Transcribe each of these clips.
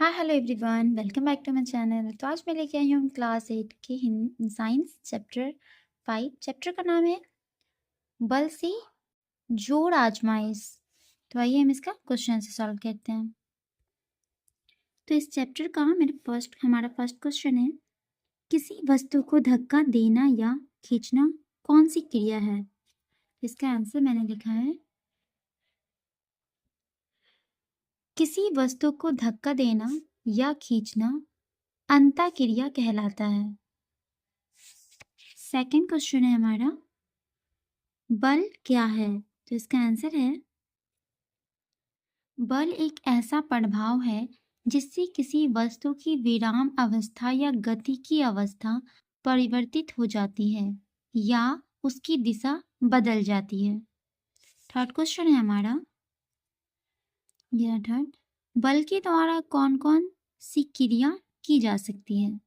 हाँ, hello everyone, welcome back to my channel. तो आज मैं लेके आई हूँ क्लास 8 के साइंस चैप्टर 5। चैप्टर का नाम है बल से जोड़ आजमाइश। तो आइए हम इसका क्वेश्चन से सॉल्व करते हैं। तो इस चैप्टर का हमारा फर्स्ट क्वेश्चन है, किसी वस्तु को धक्का देना या खींचना कौन सी क्रिया है? इसका आंसर मैंने लिखा है, किसी वस्तु को धक्का देना या खींचना अंतःक्रिया कहलाता है। सेकंड क्वेश्चन है हमारा, बल क्या है? तो इसका आंसर है, बल एक ऐसा प्रभाव है जिससे किसी वस्तु की विराम अवस्था या गति की अवस्था परिवर्तित हो जाती है या उसकी दिशा बदल जाती है। थर्ड क्वेश्चन है हमारा, थर्ड, बल के द्वारा कौन कौन सी क्रिया की जा सकती है?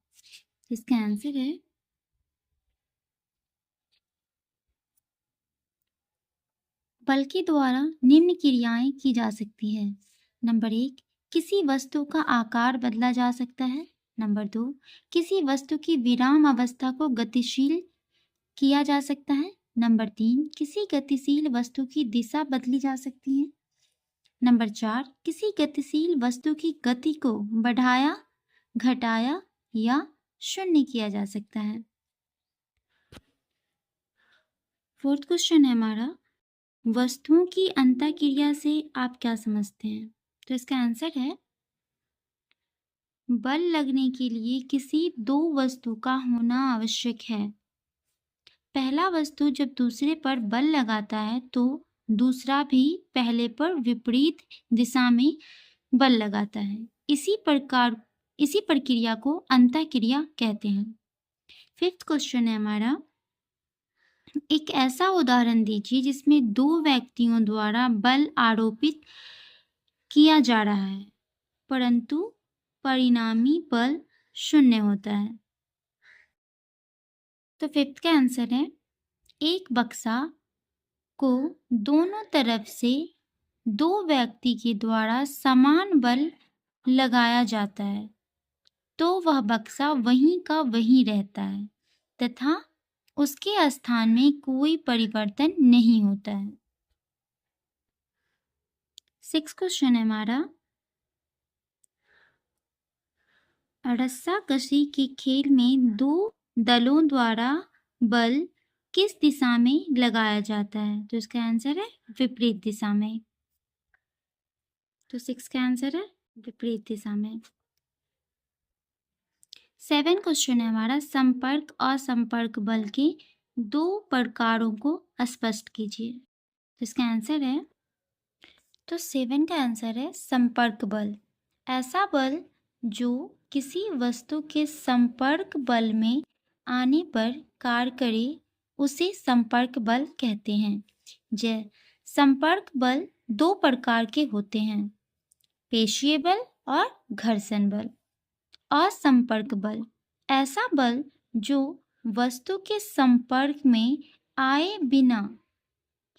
इसका आंसर है, बल के द्वारा निम्न क्रियाएं की जा सकती है। नंबर 1, किसी वस्तु का आकार बदला जा सकता है। नंबर 2, किसी वस्तु की विराम अवस्था को गतिशील किया जा सकता है। नंबर 3, किसी गतिशील वस्तु की दिशा बदली जा सकती है। नंबर 4, किसी गतिशील वस्तु की गति को बढ़ाया, घटाया या शून्य किया जा सकता है। फोर्थ क्वेश्चन है हमारा, वस्तुओं की अंतःक्रिया से आप क्या समझते हैं? तो इसका आंसर है, बल लगने के लिए किसी दो वस्तु का होना आवश्यक है। पहला वस्तु जब दूसरे पर बल लगाता है तो दूसरा भी पहले पर विपरीत दिशा में बल लगाता है। इसी प्रक्रिया को अंतःक्रिया कहते हैं। फिफ्थ क्वेश्चन है हमारा, एक ऐसा उदाहरण दीजिए जिसमें दो व्यक्तियों द्वारा बल आरोपित किया जा रहा है परंतु परिणामी बल शून्य होता है। तो फिफ्थ का आंसर है, एक बक्सा को दोनों तरफ से दो व्यक्ति के द्वारा समान बल लगाया जाता है तो वह बक्सा वहीं का वहीं रहता है तथा उसके स्थान में कोई परिवर्तन नहीं होता है। सिक्स क्वेश्चन है हमारा, रस्साकशी के खेल में दो दलों द्वारा बल किस दिशा में लगाया जाता है? तो इसका आंसर है विपरीत दिशा में। तो सिक्स का आंसर है विपरीत दिशा में। सेवन क्वेश्चन है हमारा, संपर्क और संपर्क बल के दो प्रकारों को स्पष्ट कीजिए। तो इसका आंसर है, तो सेवन का आंसर है संपर्क बल, ऐसा बल जो किसी वस्तु के संपर्क बल में आने पर कार्य करे उसे संपर्क बल कहते हैं। संपर्क बल दो प्रकार के होते हैं, पेशीय बल और घर्षण बल। असंपर्क बल, ऐसा बल जो वस्तु के संपर्क में आए बिना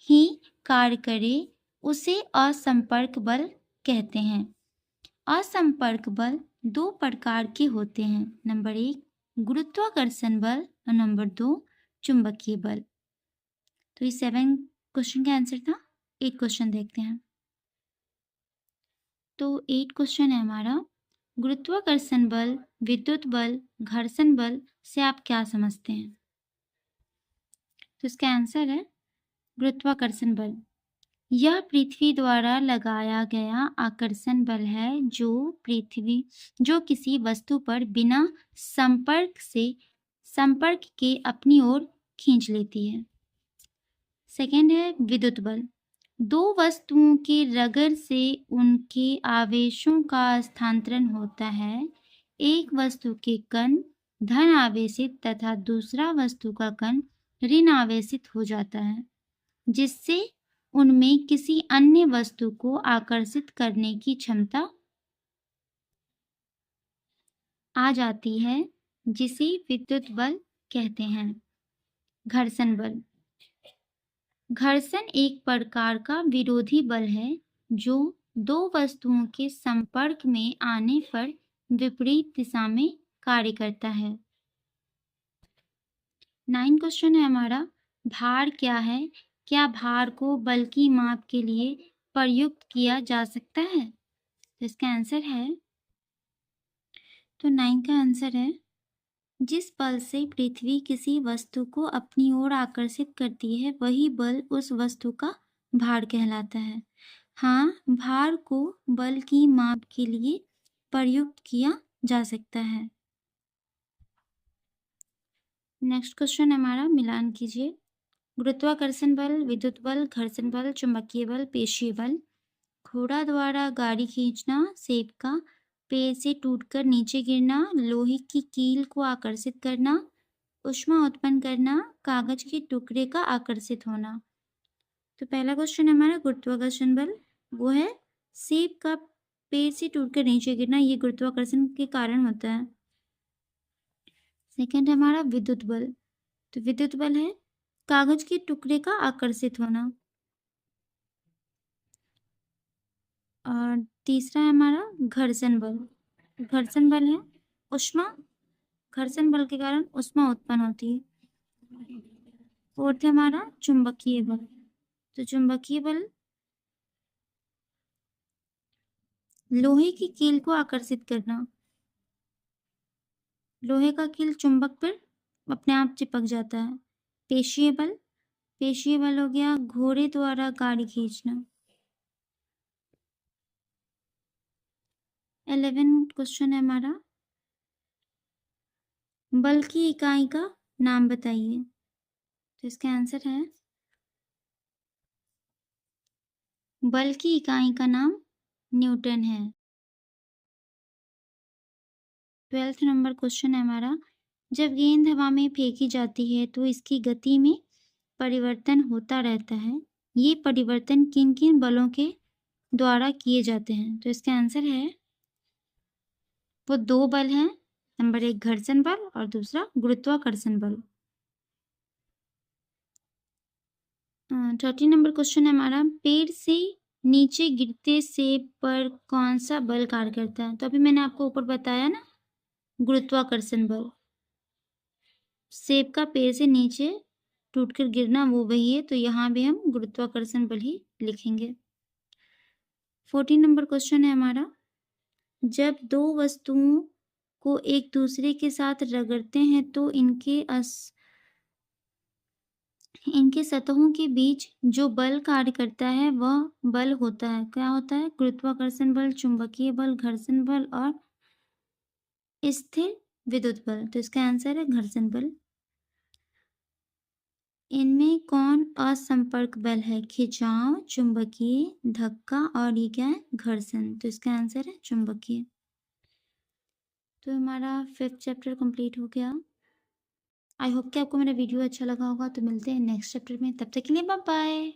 ही कार्य करे उसे असंपर्क बल कहते हैं। असंपर्क बल दो प्रकार के होते हैं, नंबर 1 गुरुत्वाकर्षण बल और नंबर 2 चुंबकीय बल। तो ये 7 क्वेश्चन का आंसर था। 8 क्वेश्चन देखते हैं। तो 8 क्वेश्चन है हमारा, गुरुत्वाकर्षण बल, विद्युत बल, घर्षण बल से आप क्या समझते हैं? तो इसका आंसर है गुरुत्वाकर्षण बल, यह पृथ्वी द्वारा लगाया गया आकर्षण बल है जो किसी वस्तु पर बिना संपर्क के अपनी ओर खींच लेती है। सेकेंड है विद्युत बल, दो वस्तुओं के रगड़ से उनके आवेशों का स्थानांतरण होता है। एक वस्तु के कण धन आवेशित तथा दूसरा वस्तु का कण ऋण आवेशित हो जाता है जिससे उनमें किसी अन्य वस्तु को आकर्षित करने की क्षमता आ जाती है जिसे विद्युत बल कहते हैं। घर्षण बल, घर्षण एक प्रकार का विरोधी बल है जो दो वस्तुओं के संपर्क में आने पर विपरीत दिशा में कार्य करता है। 9 क्वेश्चन है हमारा, भार क्या है? क्या भार को बल की माप के लिए प्रयुक्त किया जा सकता है? तो इसका आंसर है, तो 9 का आंसर है, जिस बल से पृथ्वी किसी वस्तु को अपनी ओर आकर्षित करती है वही बल उस वस्तु का भार कहलाता है। हाँ, भार को बल की माप के लिए प्रयुक्त किया जा सकता है। नेक्स्ट क्वेश्चन हमारा, मिलान कीजिए। गुरुत्वाकर्षण बल, विद्युत बल, घर्षण बल, चुंबकीय बल, पेशीय बल। घोड़ा द्वारा गाड़ी खींचना, सेब का पेड़ से टूटकर नीचे गिरना, लोहे की कील को आकर्षित करना, ऊष्मा उत्पन्न करना, कागज के टुकड़े का आकर्षित होना। तो पहला क्वेश्चन हमारा गुरुत्वाकर्षण बल, वो है सेब का पेड़ से टूटकर नीचे गिरना, ये गुरुत्वाकर्षण के कारण होता है। सेकंड हमारा विद्युत बल, तो विद्युत बल है कागज के टुकड़े का आकर्षित होना। और तीसरा है हमारा घर्षण बल, घर्षण बल है ऊष्मा, घर्षण बल के कारण ऊष्मा उत्पन्न होती है। फोर्थ है हमारा चुंबकीय बल, तो चुंबकीय बल लोहे की कील को आकर्षित करना, लोहे का कील चुंबक पर अपने आप चिपक जाता है। पेशीय बल, पेशीय बल हो गया घोड़े द्वारा गाड़ी खींचना। 11 क्वेश्चन है हमारा, बल की इकाई का नाम बताइए। तो इसका आंसर है, बल की इकाई का नाम न्यूटन है। 12th नंबर क्वेश्चन है हमारा, जब गेंद हवा में फेंकी जाती है तो इसकी गति में परिवर्तन होता रहता है। ये परिवर्तन किन किन बलों के द्वारा किए जाते हैं? तो इसका आंसर है, वो दो बल हैं, नंबर 1 घर्षण बल और दूसरा गुरुत्वाकर्षण बल। 13 नंबर क्वेश्चन है हमारा, पेड़ से नीचे गिरते सेब पर कौन सा बल कार्य करता है? तो अभी मैंने आपको ऊपर बताया ना, गुरुत्वाकर्षण बल। सेब का पेड़ से नीचे टूटकर गिरना वो वही है, तो यहाँ भी हम गुरुत्वाकर्षण बल ही लिखेंगे। 14 नंबर क्वेश्चन है हमारा, जब दो वस्तुओं को एक दूसरे के साथ रगड़ते हैं तो इनके सतहों के बीच जो बल कार्य करता है वह बल होता है, क्या होता है? गुरुत्वाकर्षण बल, चुंबकीय बल, घर्षण बल और स्थिर विद्युत बल। तो इसका आंसर है घर्षण बल। इनमें कौन असंपर्क बल है? खिंचाव, चुंबकीय, धक्का और ये क्या है? घर्षण। तो इसका आंसर है चुंबकीय। तो हमारा 5th चैप्टर कंप्लीट हो गया। आई होप कि आपको मेरा वीडियो अच्छा लगा होगा। तो मिलते हैं नेक्स्ट चैप्टर में, तब तक के लिए बाय बाय।